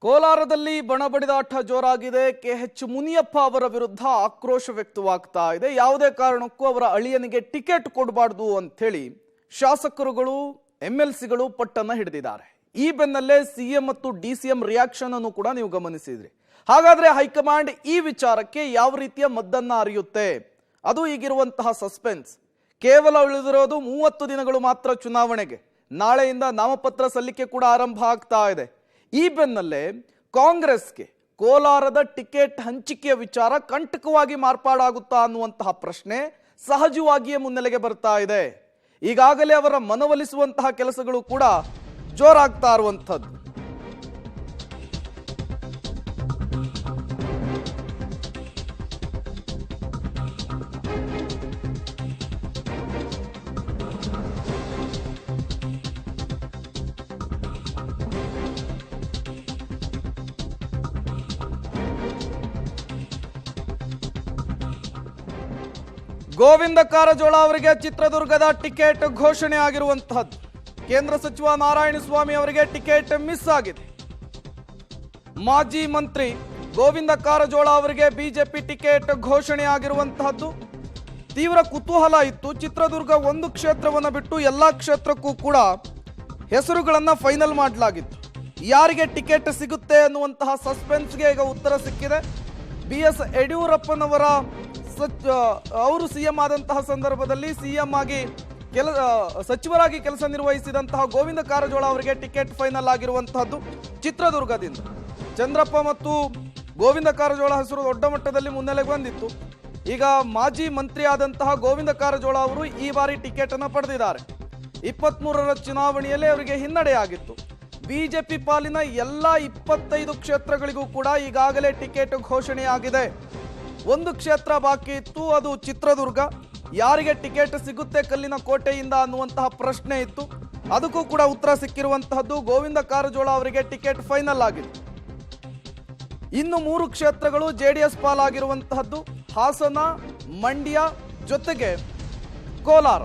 ಕೋಲಾರದಲ್ಲಿ ಬಣಬಡಿದಾಟ ಜೋರಾಗಿದೆ. ಕೆಎಚ್ ಮುನಿಯಪ್ಪ ಅವರ ವಿರುದ್ಧ ಆಕ್ರೋಶ ವ್ಯಕ್ತವಾಗ್ತಾ ಇದೆ. ಯಾವುದೇ ಕಾರಣಕ್ಕೂ ಅವರ ಅಳಿಯನಿಗೆ ಟಿಕೆಟ್ ಕೊಡಬಾರ್ದು ಅಂತ ಹೇಳಿ ಶಾಸಕರುಗಳು ಎಂಎಲ್ಸಿಗಳು ಪಟ್ಟನ್ನ ಹಿಡಿದಿದ್ದಾರೆ. ಈ ಬೆನ್ನಲ್ಲೇ ಸಿಎಂ ಮತ್ತು ಡಿಸಿಎಂ ರಿಯಾಕ್ಷನ್ ಅನ್ನು ಕೂಡ ನೀವು ಗಮನಿಸಿದ್ರಿ. ಹಾಗಾದ್ರೆ ಹೈಕಮಾಂಡ್ ಈ ವಿಚಾರಕ್ಕೆ ಯಾವ ರೀತಿಯ ಮದ್ದನ್ನ ಅರಿಯುತ್ತೆ? ಅದು ಈಗಿರುವಂತಹ ಸಸ್ಪೆನ್ಸ್. ಕೇವಲ ಉಳಿದಿರೋದು 30 ದಿನಗಳು ಮಾತ್ರ ಚುನಾವಣೆಗೆ. ನಾಳೆಯಿಂದ ನಾಮಪತ್ರ ಸಲ್ಲಿಕೆ ಕೂಡ ಆರಂಭ ಆಗ್ತಾ ಇದೆ. ಈ ಬೆನ್ನಲ್ಲೇ ಕಾಂಗ್ರೆಸ್ಗೆ ಕೋಲಾರದ ಟಿಕೆಟ್ ಹಂಚಿಕೆಯ ವಿಚಾರ ಕಂಟಕವಾಗಿ ಮಾರ್ಪಾಡಾಗುತ್ತಾ ಅನ್ನುವಂತಹ ಪ್ರಶ್ನೆ ಸಹಜವಾಗಿಯೇ ಮುನ್ನೆಲೆಗೆ ಬರ್ತಾ ಇದೆ. ಈಗಾಗಲೇ ಅವರ ಮನವೊಲಿಸುವಂತಹ ಕೆಲಸಗಳು ಕೂಡ ಜೋರಾಗ್ತಾ ಇರುವಂಥದ್ದು. ಗೋವಿಂದ ಕಾರಜೋಳ ಅವರಿಗೆ ಚಿತ್ರದುರ್ಗದ ಟಿಕೆಟ್ ಘೋಷಣೆ ಆಗಿರುವಂತಹದ್ದು. ಕೇಂದ್ರ ಸಚಿವ ನಾರಾಯಣಸ್ವಾಮಿ ಅವರಿಗೆ ಟಿಕೆಟ್ ಮಿಸ್ ಆಗಿದೆ. ಮಾಜಿ ಮಂತ್ರಿ ಗೋವಿಂದ ಕಾರಜೋಳ ಅವರಿಗೆ ಬಿಜೆಪಿ ಟಿಕೆಟ್ ಘೋಷಣೆ ಆಗಿರುವಂತಹದ್ದು. ತೀವ್ರ ಕುತೂಹಲ ಇತ್ತು. ಚಿತ್ರದುರ್ಗ ಒಂದು ಕ್ಷೇತ್ರವನ್ನು ಬಿಟ್ಟು ಎಲ್ಲಾ ಕ್ಷೇತ್ರಕ್ಕೂ ಕೂಡ ಹೆಸರುಗಳನ್ನ ಫೈನಲ್ ಮಾಡಲಾಗಿತ್ತು. ಯಾರಿಗೆ ಟಿಕೆಟ್ ಸಿಗುತ್ತೆ ಅನ್ನುವಂತಹ ಸಸ್ಪೆನ್ಸ್ಗೆ ಈಗ ಉತ್ತರ ಸಿಕ್ಕಿದೆ. BS ಯಡಿಯೂರಪ್ಪನವರ ಅವರು ಸಿಎಂ ಆದಂತಹ ಸಂದರ್ಭದಲ್ಲಿ ಸಿಎಂ ಆಗಿ ಸಚಿವರಾಗಿ ಕೆಲಸ ನಿರ್ವಹಿಸಿದಂತಹ ಗೋವಿಂದ ಕಾರಜೋಳ ಅವರಿಗೆ ಟಿಕೆಟ್ ಫೈನಲ್ ಆಗಿರುವಂತಹದ್ದು. ಚಿತ್ರದುರ್ಗದಿಂದ ಚಂದ್ರಪ್ಪ ಮತ್ತು ಗೋವಿಂದ ಕಾರಜೋಳ ಹೆಸರು ದೊಡ್ಡ ಮಟ್ಟದಲ್ಲಿ ಮುನ್ನೆಲೆಗೆ ಬಂದಿತ್ತು. ಈಗ ಮಾಜಿ ಮಂತ್ರಿ ಆದಂತಹ ಗೋವಿಂದ ಕಾರಜೋಳ ಅವರು ಈ ಬಾರಿ ಟಿಕೆಟ್ ಅನ್ನು ಪಡೆದಿದ್ದಾರೆ. 23ರ ಚುನಾವಣೆಯಲ್ಲಿ ಅವರಿಗೆ ಹಿನ್ನಡೆಯಾಗಿತ್ತು. ಬಿಜೆಪಿ ಪಾಲಿನ ಎಲ್ಲ 25 ಕ್ಷೇತ್ರಗಳಿಗೂ ಕೂಡ ಈಗಾಗಲೇ ಟಿಕೆಟ್ ಘೋಷಣೆಯಾಗಿದೆ. ಒಂದು ಕ್ಷೇತ್ರ ಬಾಕಿ ಇತ್ತು, ಅದು ಚಿತ್ರದುರ್ಗ. ಯಾರಿಗೆ ಟಿಕೆಟ್ ಸಿಗುತ್ತೆ ಕಲ್ಲಿನ ಕೋಟೆಯಿಂದ ಅನ್ನುವಂತಹ ಪ್ರಶ್ನೆ ಇತ್ತು. ಅದಕ್ಕೂ ಕೂಡ ಉತ್ತರ ಸಿಕ್ಕಿರುವಂತಹದ್ದು. ಗೋವಿಂದ ಕಾರಜೋಳ ಅವರಿಗೆ ಟಿಕೆಟ್ ಫೈನಲ್ ಆಗಿದೆ. ಇನ್ನು 3 ಕ್ಷೇತ್ರಗಳು JDS ಪಾಲಾಗಿರುವಂತಹದ್ದು. ಹಾಸನ, ಮಂಡ್ಯ ಜೊತೆಗೆ ಕೋಲಾರ.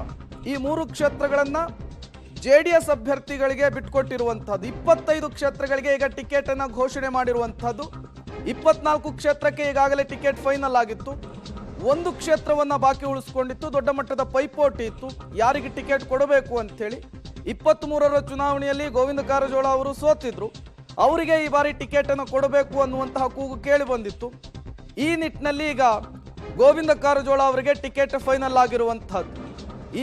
ಈ 3 ಕ್ಷೇತ್ರಗಳನ್ನ JDS ಅಭ್ಯರ್ಥಿಗಳಿಗೆ ಬಿಟ್ಕೊಟ್ಟಿರುವಂತಹದ್ದು. 25 ಕ್ಷೇತ್ರಗಳಿಗೆ ಈಗ ಟಿಕೆಟ್ ಅನ್ನ ಘೋಷಣೆ ಮಾಡಿರುವಂತಹದ್ದು. 24 ಕ್ಷೇತ್ರಕ್ಕೆ ಈಗಾಗಲೇ ಟಿಕೆಟ್ ಫೈನಲ್ ಆಗಿತ್ತು. ಒಂದು ಕ್ಷೇತ್ರವನ್ನ ಬಾಕಿ ಉಳಿಸ್ಕೊಂಡಿತ್ತು. ದೊಡ್ಡ ಮಟ್ಟದ ಪೈಪೋಟಿ ಇತ್ತು ಯಾರಿಗೆ ಟಿಕೆಟ್ ಕೊಡಬೇಕು ಅಂತ ಹೇಳಿ. 23ರ ಚುನಾವಣೆಯಲ್ಲಿ ಗೋವಿಂದ ಕಾರಜೋಳ ಅವರು ಸೋತಿದ್ರು. ಅವರಿಗೆ ಈ ಬಾರಿ ಟಿಕೆಟ್ ಅನ್ನು ಕೊಡಬೇಕು ಅನ್ನುವಂತಹ ಕೂಗು ಕೇಳಿ ಬಂದಿತ್ತು. ಈ ನಿಟ್ಟಿನಲ್ಲಿ ಈಗ ಗೋವಿಂದ ಕಾರಜೋಳ ಅವರಿಗೆ ಟಿಕೆಟ್ ಫೈನಲ್ ಆಗಿರುವಂತಹದ್ದು.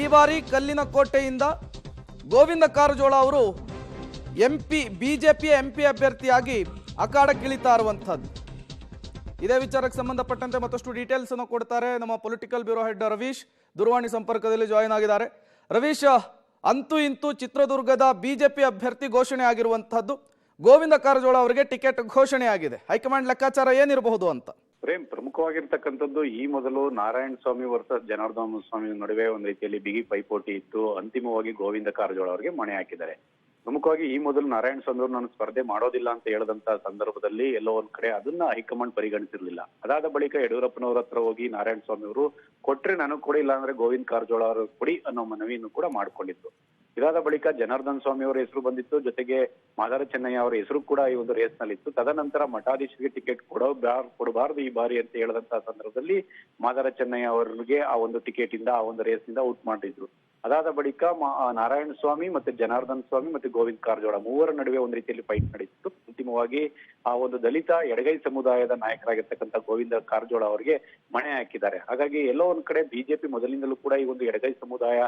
ಈ ಬಾರಿ ಕಲ್ಲಿನ ಕೋಟೆಯಿಂದ ಗೋವಿಂದ ಕಾರಜೋಳ ಅವರು ಬಿಜೆಪಿಯ MP ಅಭ್ಯರ್ಥಿಯಾಗಿ ಅಖಾಡಕ್ಕಿಳಿತಾ ಇರುವಂತಹದ್ದು. ಇದೇ ವಿಚಾರಕ್ಕೆ ಸಂಬಂಧಪಟ್ಟಂತೆ ಮತ್ತಷ್ಟು ಡೀಟೇಲ್ಸ್ ಅನ್ನು ಕೊಡ್ತಾರೆ ನಮ್ಮ ಪೊಲಿಟಿಕಲ್ ಬ್ಯೂರೋ ಹೆಡ್ ರವೀಶ್. ದೂರವಾಣಿ ಸಂಪರ್ಕದಲ್ಲಿ ಜಾಯಿನ್ ಆಗಿದ್ದಾರೆ. ರವೀಶ್, ಅಂತೂ ಇಂತೂ ಚಿತ್ರದುರ್ಗದ ಬಿಜೆಪಿ ಅಭ್ಯರ್ಥಿ ಘೋಷಣೆ ಆಗಿರುವಂತಹದ್ದು. ಗೋವಿಂದ ಕಾರಜೋಳ ಅವರಿಗೆ ಟಿಕೆಟ್ ಘೋಷಣೆ ಆಗಿದೆ. ಹೈಕಮಾಂಡ್ ಲೆಕ್ಕಾಚಾರ ಏನಿರಬಹುದು ಅಂತ? ಪ್ರೇಮ್, ಪ್ರಮುಖವಾಗಿರ್ತಕ್ಕಂಥದ್ದು ಈ ಮೊದಲು ನಾರಾಯಣ ಸ್ವಾಮಿ ವರ್ಸಸ್ ಜನಾರ್ದನ ಸ್ವಾಮಿ ನಡುವೆ ಒಂದು ರೀತಿಯಲ್ಲಿ ಬಿಗಿ ಪೈಪೋಟಿ ಇತ್ತು. ಅಂತಿಮವಾಗಿ ಗೋವಿಂದ ಕಾರಜೋಳ ಅವರಿಗೆ ಮಣೆ ಹಾಕಿದ್ದಾರೆ. ಪ್ರಮುಖವಾಗಿ ಈ ಮೊದಲು ನಾರಾಯಣ ಸ್ವಾಮಿ ಅವರು ನಾನು ಸ್ಪರ್ಧೆ ಮಾಡೋದಿಲ್ಲ ಅಂತ ಹೇಳದಂತ ಸಂದರ್ಭದಲ್ಲಿ ಎಲ್ಲೋ ಒಂದ್ ಕಡೆ ಅದನ್ನ ಹೈಕಮಾಂಡ್ ಪರಿಗಣಿಸಿರ್ಲಿಲ್ಲ. ಅದಾದ ಬಳಿಕ ಯಡಿಯೂರಪ್ಪನವರ ಹತ್ರ ಹೋಗಿ ನಾರಾಯಣ ಸ್ವಾಮಿ ಅವರು ಕೊಟ್ರೆ ನನಗೆ ಕೊಡಿ, ಇಲ್ಲ ಅಂದ್ರೆ ಗೋವಿಂದ ಕಾರಜೋಳ ಅವರು ಕೊಡಿ ಅನ್ನೋ ಮನವಿಯನ್ನು ಕೂಡ ಮಾಡ್ಕೊಂಡಿತ್ತು. ಇದಾದ ಬಳಿಕ ಜನಾರ್ದನ್ ಸ್ವಾಮಿ ಅವರ ಹೆಸರು ಬಂದಿತ್ತು. ಜೊತೆಗೆ ಮಾದಾರ ಚೆನ್ನಯ್ಯ ಅವರ ಹೆಸರು ಕೂಡ ಈ ಒಂದು ರೇಸ್ ನಲ್ಲಿ ಇತ್ತು. ತದನಂತರ ಮಠಾಧೀಶರಿಗೆ ಟಿಕೆಟ್ ಕೊಡಬಾರದು ಈ ಬಾರಿ ಅಂತ ಹೇಳದಂತಹ ಸಂದರ್ಭದಲ್ಲಿ ಮಾದಾರ ಚೆನ್ನಯ್ಯ ಅವರಿಗೆ ಆ ಒಂದು ಟಿಕೆಟ್ ಇಂದ ಆ ಒಂದು ರೇಸ್ ನಿಂದ ಔಟ್ ಮಾಡಿದ್ರು. ಅದಾದ ಬಳಿಕ ನಾರಾಯಣ ಸ್ವಾಮಿ ಮತ್ತೆ ಜನಾರ್ದನ್ ಸ್ವಾಮಿ ಮತ್ತೆ ಗೋವಿಂದ ಕಾರಜೋಳ ಮೂವರ ನಡುವೆ ಒಂದು ರೀತಿಯಲ್ಲಿ ಫೈಟ್ ನಡೆಯಿತು. ಅಂತಿಮವಾಗಿ ಆ ಒಂದು ದಲಿತ ಎಡಗೈ ಸಮುದಾಯದ ನಾಯಕರಾಗಿರ್ತಕ್ಕಂಥ ಗೋವಿಂದ ಕಾರಜೋಳ ಅವರಿಗೆ ಮಣೆ ಹಾಕಿದ್ದಾರೆ. ಹಾಗಾಗಿ ಎಲ್ಲೋ ಒಂದ್ ಕಡೆ ಬಿಜೆಪಿ ಮೊದಲಿಂದಲೂ ಕೂಡ ಈ ಒಂದು ಎಡಗೈ ಸಮುದಾಯ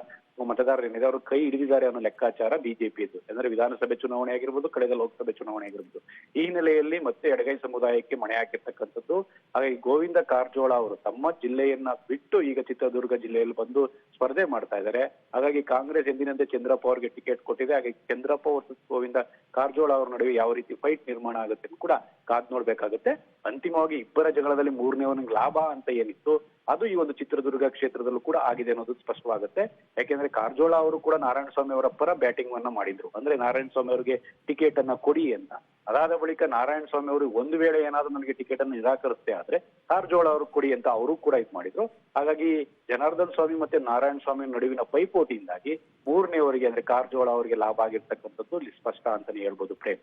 ಮತದಾರರೇನಿದೆ ಅವರು ಕೈ ಹಿಡಿದಿದ್ದಾರೆ ಅನ್ನೋ ಲೆಕ್ಕಾಚಾರ ಬಿಜೆಪಿ ಇದ್ದು. ಅಂದ್ರೆ ವಿಧಾನಸಭೆ ಚುನಾವಣೆ ಆಗಿರ್ಬೋದು, ಕಳೆದ ಲೋಕಸಭೆ ಚುನಾವಣೆ ಆಗಿರ್ಬೋದು, ಈ ಹಿನ್ನೆಲೆಯಲ್ಲಿ ಮತ್ತೆ ಎಡಗೈ ಸಮುದಾಯಕ್ಕೆ ಮಣೆ ಹಾಕಿರ್ತಕ್ಕಂಥದ್ದು. ಹಾಗಾಗಿ ಗೋವಿಂದ ಕಾರಜೋಳ ಅವರು ತಮ್ಮ ಜಿಲ್ಲೆಯನ್ನ ಬಿಟ್ಟು ಈಗ ಚಿತ್ರದುರ್ಗ ಜಿಲ್ಲೆಯಲ್ಲಿ ಬಂದು ಸ್ಪರ್ಧೆ ಮಾಡ್ತಾ ಇದ್ದಾರೆ. ಹಾಗಾಗಿ ಕಾಂಗ್ರೆಸ್ ಎಂದಿನಂತೆ ಚಂದ್ರಪ್ಪ ಅವರಿಗೆ ಟಿಕೆಟ್ ಕೊಟ್ಟಿದೆ. ಹಾಗಾಗಿ ಚಂದ್ರಪ್ಪ ವರ್ಸಸ್ ಗೋವಿಂದ ಕಾರಜೋಳ ಅವರ ನಡುವೆ ಯಾವ ರೀತಿ ಫೈಟ್ ನಿರ್ಮಾಣ ಆಗುತ್ತೆ ಕೂಡ ಕಾದ್ ನೋಡ್ಬೇಕಾಗುತ್ತೆ. ಅಂತಿಮವಾಗಿ ಇಬ್ಬರ ಜಗಳದಲ್ಲಿ ಮೂರನೇವನಿಗೆ ಲಾಭ ಅಂತ ಏನಿತ್ತು ಅದು ಈ ಒಂದು ಚಿತ್ರದುರ್ಗ ಕ್ಷೇತ್ರದಲ್ಲೂ ಕೂಡ ಆಗಿದೆ ಅನ್ನೋದು ಸ್ಪಷ್ಟವಾಗುತ್ತೆ. ಯಾಕೆಂದ್ರೆ ಕಾರಜೋಳ ಅವರು ಕೂಡ ನಾರಾಯಣ ಸ್ವಾಮಿ ಅವರ ಪರ ಬ್ಯಾಟಿಂಗ್ ಅನ್ನ ಮಾಡಿದ್ರು. ಅಂದ್ರೆ ನಾರಾಯಣ ಸ್ವಾಮಿ ಅವರಿಗೆ ಟಿಕೆಟ್ ಅನ್ನ ಕೊಡಿ ಅಂತ. ಅದಾದ ಬಳಿಕ ನಾರಾಯಣ ಸ್ವಾಮಿ ಅವರು ಒಂದು ವೇಳೆ ಏನಾದ್ರೂ ನನಗೆ ಟಿಕೆಟ್ ಅನ್ನು ನಿರಾಕರಿಸ್ತೆ ಆದ್ರೆ ಕಾರಜೋಳ ಅವರು ಕೊಡಿ ಅಂತ ಅವರು ಕೂಡ ಇದು ಮಾಡಿದ್ರು. ಹಾಗಾಗಿ ಜನಾರ್ದನ್ ಸ್ವಾಮಿ ಮತ್ತೆ ನಾರಾಯಣ ಸ್ವಾಮಿ ನಡುವಿನ ಪೈಪೋಟಿಯಿಂದಾಗಿ ಮೂರನೇವರಿಗೆ ಅಂದ್ರೆ ಕಾರಜೋಳ ಅವರಿಗೆ ಲಾಭ ಆಗಿರ್ತಕ್ಕಂಥದ್ದು ಇಲ್ಲಿ ಸ್ಪಷ್ಟ ಅಂತಾನೆ ಹೇಳ್ಬೋದು ಪ್ರೇಮ್.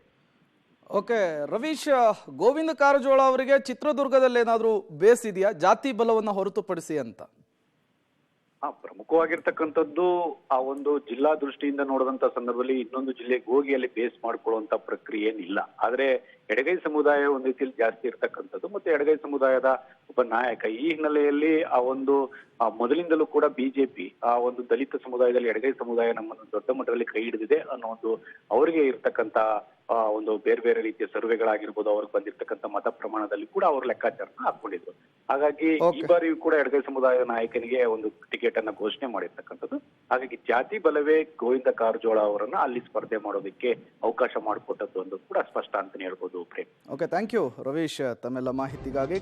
ಓಕೆ ರವೀಶ್, ಗೋವಿಂದ ಕಾರಜೋಳ ಅವರಿಗೆ ಚಿತ್ರದುರ್ಗದಲ್ಲಿ ಏನಾದರೂ ಬೇಸ್ ಇದೆಯಾ ಜಾತಿ ಬಲವನ್ನು ಹೊರತುಪಡಿಸಿ ಅಂತ? ಪ್ರಮುಖವಾಗಿರ್ತಕ್ಕಂಥದ್ದು ಆ ಒಂದು ಜಿಲ್ಲಾ ದೃಷ್ಟಿಯಿಂದ ನೋಡಿದಂತ ಸಂದರ್ಭದಲ್ಲಿ ಇನ್ನೊಂದು ಜಿಲ್ಲೆಗೆ ಹೋಗಿ ಅಲ್ಲಿ ಬೇಸ್ ಮಾಡ್ಕೊಳ್ಳುವಂತ ಪ್ರಕ್ರಿಯೆ ಏನಿಲ್ಲ. ಆದ್ರೆ ಎಡಗೈ ಸಮುದಾಯ ಒಂದ್ ರೀತಿಯಲ್ಲಿ ಜಾಸ್ತಿ ಇರ್ತಕ್ಕಂಥದ್ದು ಮತ್ತೆ ಎಡಗೈ ಸಮುದಾಯದ ಒಬ್ಬ ನಾಯಕ ಈ ಹಿನ್ನೆಲೆಯಲ್ಲಿ ಆ ಒಂದು ಮೊದಲಿಂದಲೂ ಕೂಡ ಬಿಜೆಪಿ ಆ ಒಂದು ದಲಿತ ಸಮುದಾಯದಲ್ಲಿ ಎಡಗೈ ಸಮುದಾಯ ನಮ್ಮನ್ನು ದೊಡ್ಡ ಮಟ್ಟದಲ್ಲಿ ಕೈ ಹಿಡಿದಿದೆ ಅನ್ನೋ ಒಂದು ಅವರಿಗೆ ಇರ್ತಕ್ಕಂತ ಒಂದು ಬೇರೆ ಬೇರೆ ರೀತಿಯ ಸರ್ವೆಗಳಾಗಿರ್ಬೋದು, ಅವ್ರಿಗೆ ಬಂದಿರ್ತಕ್ಕಂಥ ಮತ ಪ್ರಮಾಣದಲ್ಲಿ ಕೂಡ ಅವರು ಲೆಕ್ಕಾಚಾರನ ಹಾಕೊಂಡಿದ್ರು. ಹಾಗಾಗಿ ಈ ಬಾರಿಯೂ ಕೂಡ ಎಡಗೈ ಸಮುದಾಯದ ನಾಯಕನಿಗೆ ಒಂದು ಟಿಕೆಟ್ ಅನ್ನ ಘೋಷಣೆ ಮಾಡಿರ್ತಕ್ಕಂಥದ್ದು. ಹಾಗಾಗಿ ಜಾತಿ ಬಲವೇ ಗೋವಿಂದ ಕಾರಜೋಳ ಅವರನ್ನ ಅಲ್ಲಿ ಸ್ಪರ್ಧೆ ಮಾಡೋದಕ್ಕೆ ಅವಕಾಶ ಮಾಡಿಕೊಟ್ಟದ್ದು ಒಂದು ಕೂಡ ಸ್ಪಷ್ಟ ಅಂತಾನೆ ಹೇಳ್ಬೋದು Prem. Okay, thank you Ravish ತಮ್ಮೆಲ್ಲ ಮಾಹಿತಿಗಾಗಿ.